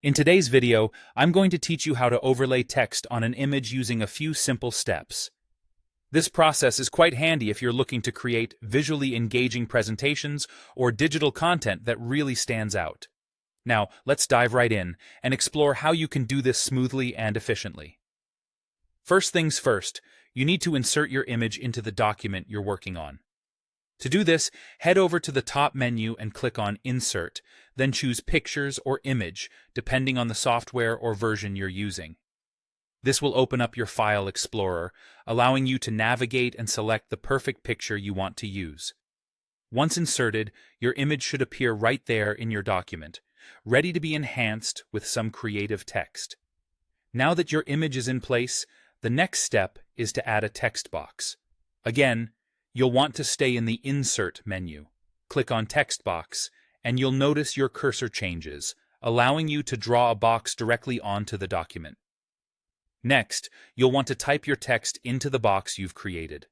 In today's video, I'm going to teach you how to overlay text on an image using a few simple steps. This process is quite handy if you're looking to create visually engaging presentations or digital content that really stands out. Now, let's dive right in and explore how you can do this smoothly and efficiently. First things first, you need to insert your image into the document you're working on. To do this, head over to the top menu and click on Insert, then choose Pictures or Image, depending on the software or version you're using. This will open up your File Explorer, allowing you to navigate and select the perfect picture you want to use. Once inserted, your image should appear right there in your document, ready to be enhanced with some creative text. Now that your image is in place, the next step is to add a text box. Again, you'll want to stay in the Insert menu. Click on Text Box, and you'll notice your cursor changes, allowing you to draw a box directly onto the document. Next, you'll want to type your text into the box you've created.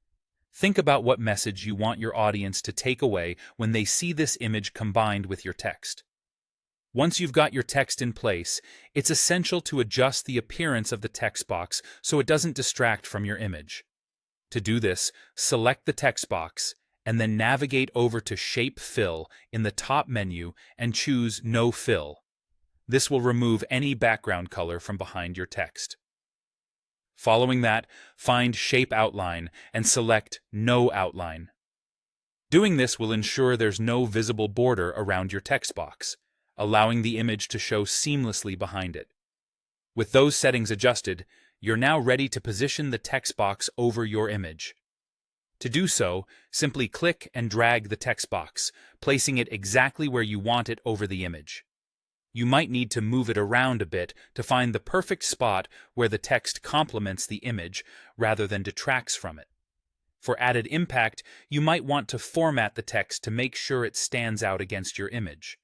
Think about what message you want your audience to take away when they see this image combined with your text. Once you've got your text in place, it's essential to adjust the appearance of the text box so it doesn't distract from your image. To do this, select the text box, and then navigate over to Shape Fill in the top menu and choose No Fill. This will remove any background color from behind your text. Following that, find Shape Outline and select No Outline. Doing this will ensure there's no visible border around your text box, allowing the image to show seamlessly behind it. With those settings adjusted, you're now ready to position the text box over your image. To do so, simply click and drag the text box, placing it exactly where you want it over the image. You might need to move it around a bit to find the perfect spot where the text complements the image rather than detracts from it. For added impact, you might want to format the text to make sure it stands out against your image.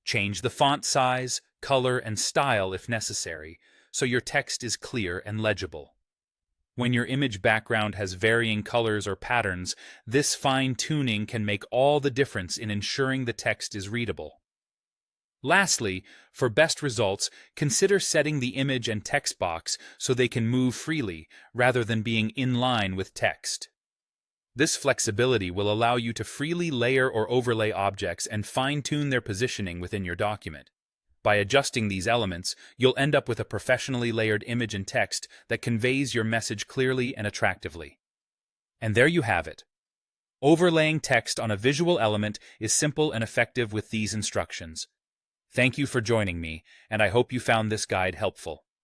Change the font size, color, and style if necessary, so your text is clear and legible. When your image background has varying colors or patterns, this fine-tuning can make all the difference in ensuring the text is readable. Lastly, for best results, consider setting the image and text box so they can move freely rather than being in line with text. This flexibility will allow you to freely layer or overlay objects and fine-tune their positioning within your document. By adjusting these elements, you'll end up with a professionally layered image and text that conveys your message clearly and attractively. And there you have it. Overlaying text on a visual element is simple and effective with these instructions. Thank you for joining me, and I hope you found this guide helpful.